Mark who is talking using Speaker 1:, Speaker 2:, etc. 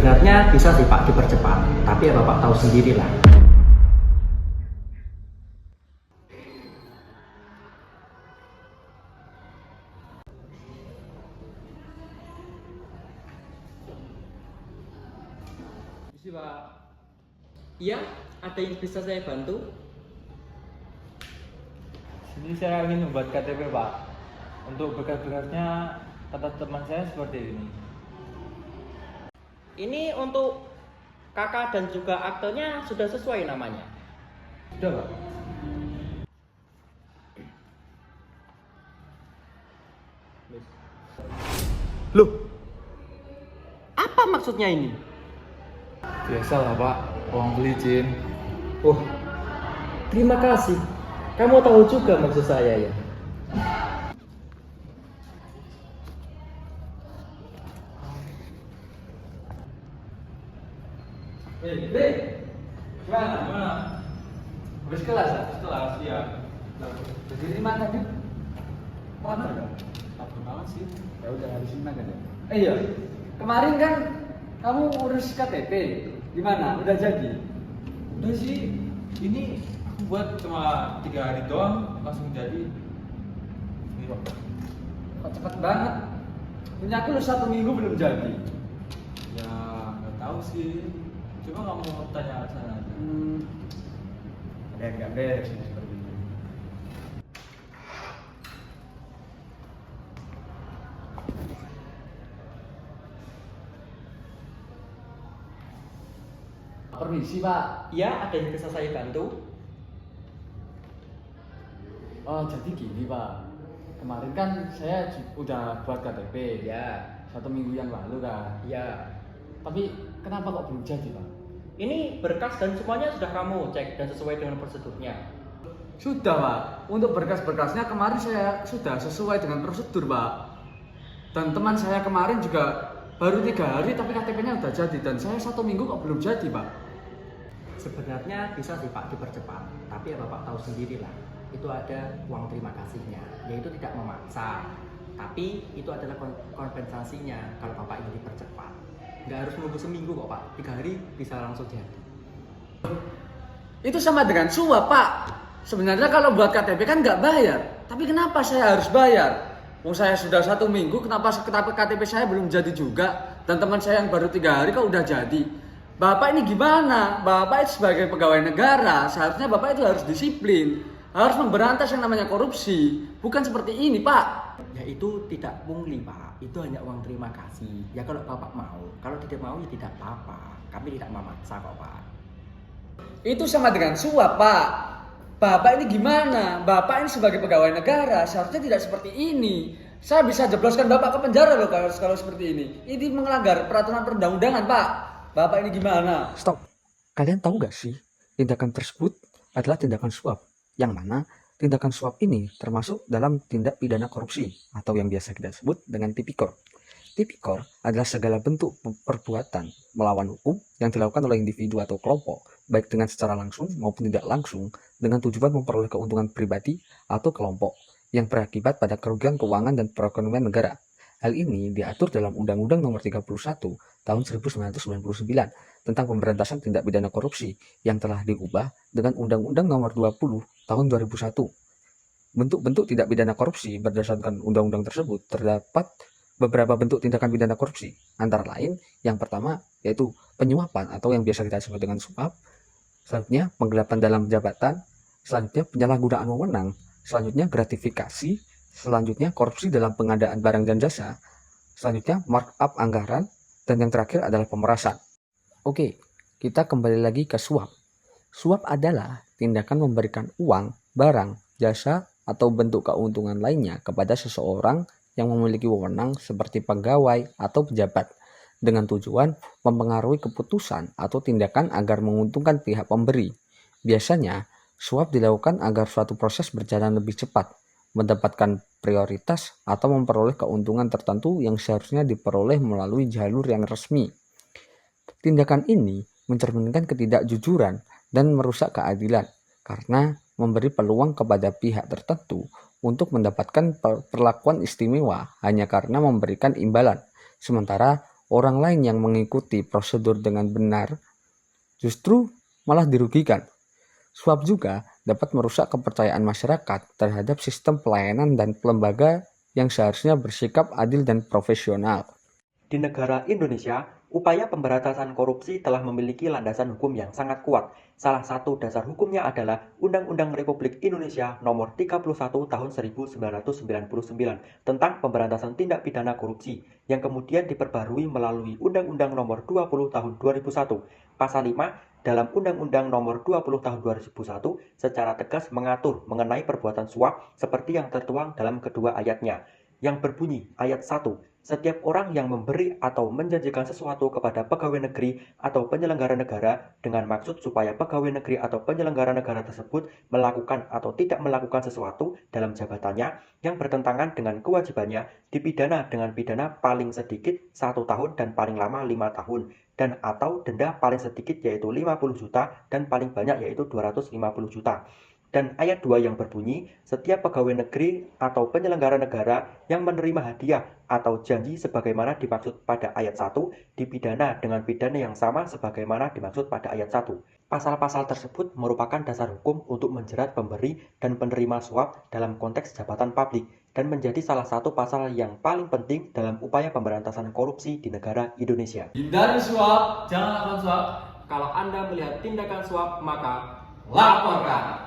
Speaker 1: Sebenarnya bisa sih Pak dipercepat, tapi ya Bapak tahu sendirilah.
Speaker 2: Isi Pak.
Speaker 3: Iya, ada yang bisa saya bantu?
Speaker 2: Ini saya ingin membuat KTP Pak. Untuk berkas-berkasnya kata teman saya seperti ini.
Speaker 3: Ini untuk kakak dan juga aktenya sudah sesuai namanya.
Speaker 2: Sudah Pak.
Speaker 3: Loh, apa maksudnya ini?
Speaker 2: Biasalah Pak, uang beli izin.
Speaker 3: Oh, terima kasih. Kamu tahu juga maksud saya ya.
Speaker 2: Gimana? Habis kelas ya? Kelas, iya. Berdiri mana nih? Mana dong? Takut banget sih. Ya udah habisin makan ya. Iya. Kemarin kan kamu urus KTP. Gimana? Udah jadi?
Speaker 4: Udah sih, ini aku buat cuma 3 hari doang langsung jadi. Ini Pak.
Speaker 2: Kok cepet banget? Punya aku lu 1 minggu belum jadi.
Speaker 4: Ya nggak tahu sih. Coba kamu tanya ke sana aja.
Speaker 2: Ada yang nggak beres ini seperti ini. Permisi Pak.
Speaker 3: Iya, ada yang bisa saya bantu?
Speaker 2: Oh jadi gini Pak. Kemarin kan saya udah buat KTP.
Speaker 3: Ya,
Speaker 2: 1 minggu yang lalu kan.
Speaker 3: ya.
Speaker 2: Tapi kenapa kok belum jadi Pak?
Speaker 3: Ini berkas dan semuanya sudah kamu cek dan sesuai dengan prosedurnya.
Speaker 2: Sudah Pak. Untuk berkas-berkasnya kemarin saya sudah sesuai dengan prosedur Pak. Dan teman saya kemarin juga baru 3 hari tapi KTP-nya udah jadi. Dan saya 1 minggu kok belum jadi Pak.
Speaker 1: Sebenarnya bisa sih Pak dipercepat, tapi ya Bapak tahu sendirilah. Itu ada uang terima kasihnya, yaitu tidak memaksa. Tapi itu adalah kompensasinya kalau Bapak ingin dipercepat. Nggak harus menunggu seminggu kok Pak, 3 hari bisa langsung jadi.
Speaker 2: Itu sama dengan suap Pak. Sebenarnya kalau buat KTP kan nggak bayar. Tapi kenapa saya harus bayar? Wong saya sudah 1 minggu, kenapa KTP saya belum jadi juga? Dan teman saya yang baru 3 hari kok udah jadi? Bapak ini gimana? Bapak itu sebagai pegawai negara, seharusnya Bapak itu harus disiplin. Harus memberantas yang namanya korupsi. Bukan seperti ini Pak.
Speaker 1: Ya itu tidak pungli Pak, itu hanya uang terima kasih. Ya kalau Bapak mau, kalau tidak mau ya tidak apa-apa. Kami tidak memaksa kok Pak.
Speaker 2: Itu sama dengan suap Pak. Bapak ini gimana? Bapak ini sebagai pegawai negara, seharusnya tidak seperti ini. Saya bisa jebloskan Bapak ke penjara loh kalau seperti ini. Ini melanggar peraturan perundang-undangan Pak. Bapak ini gimana?
Speaker 5: Stop. Kalian tahu gak sih, tindakan tersebut adalah tindakan suap. Yang mana tindakan suap ini termasuk dalam tindak pidana korupsi atau yang biasa kita sebut dengan tipikor. Tipikor adalah segala bentuk perbuatan melawan hukum yang dilakukan oleh individu atau kelompok, baik dengan secara langsung maupun tidak langsung, dengan tujuan memperoleh keuntungan pribadi atau kelompok yang berakibat pada kerugian keuangan dan perekonomian negara. Hal ini diatur dalam Undang-Undang Nomor 31 Tahun 1999 tentang pemberantasan tindak pidana korupsi yang telah diubah dengan Undang-Undang Nomor 20 Tahun 2001. Bentuk-bentuk tindak pidana korupsi berdasarkan undang-undang tersebut terdapat beberapa bentuk tindakan pidana korupsi, antara lain yang pertama yaitu penyuapan atau yang biasa kita sebut dengan suap, selanjutnya penggelapan dalam jabatan, selanjutnya penyalahgunaan wewenang, selanjutnya gratifikasi, selanjutnya korupsi dalam pengadaan barang dan jasa, selanjutnya markup anggaran, dan yang terakhir adalah pemerasan. Oke, kita kembali lagi ke suap. Suap adalah tindakan memberikan uang, barang, jasa, atau bentuk keuntungan lainnya kepada seseorang yang memiliki wewenang seperti pegawai atau pejabat dengan tujuan mempengaruhi keputusan atau tindakan agar menguntungkan pihak pemberi. Biasanya, suap dilakukan agar suatu proses berjalan lebih cepat, mendapatkan prioritas atau memperoleh keuntungan tertentu yang seharusnya diperoleh melalui jalur yang resmi. Tindakan ini mencerminkan ketidakjujuran dan merusak keadilan karena memberi peluang kepada pihak tertentu untuk mendapatkan perlakuan istimewa hanya karena memberikan imbalan, sementara orang lain yang mengikuti prosedur dengan benar justru malah dirugikan. Suap juga dapat merusak kepercayaan masyarakat terhadap sistem pelayanan dan lembaga yang seharusnya bersikap adil dan profesional.
Speaker 1: Di negara Indonesia, upaya pemberantasan korupsi telah memiliki landasan hukum yang sangat kuat. Salah satu dasar hukumnya adalah Undang-Undang Republik Indonesia Nomor 31 Tahun 1999 tentang pemberantasan tindak pidana korupsi, yang kemudian diperbarui melalui Undang-Undang Nomor 20 Tahun 2001. Pasal 5 dalam Undang-Undang Nomor 20 Tahun 2001 secara tegas mengatur mengenai perbuatan suap seperti yang tertuang dalam kedua ayatnya, yang berbunyi ayat 1. Setiap orang yang memberi atau menjanjikan sesuatu kepada pegawai negeri atau penyelenggara negara dengan maksud supaya pegawai negeri atau penyelenggara negara tersebut melakukan atau tidak melakukan sesuatu dalam jabatannya yang bertentangan dengan kewajibannya dipidana dengan pidana paling sedikit 1 tahun dan paling lama 5 tahun dan atau denda paling sedikit yaitu 50 juta dan paling banyak yaitu 250 juta. Dan ayat 2 yang berbunyi, setiap pegawai negeri atau penyelenggara negara yang menerima hadiah atau janji sebagaimana dimaksud pada ayat 1 dipidana dengan pidana yang sama sebagaimana dimaksud pada ayat 1. Pasal-pasal tersebut merupakan dasar hukum untuk menjerat pemberi dan penerima suap dalam konteks jabatan publik dan menjadi salah satu pasal yang paling penting dalam upaya pemberantasan korupsi di negara Indonesia.
Speaker 2: Hindari suap.
Speaker 4: Jangan lakukan suap.
Speaker 3: Kalau Anda melihat tindakan suap, maka
Speaker 2: Laporkan.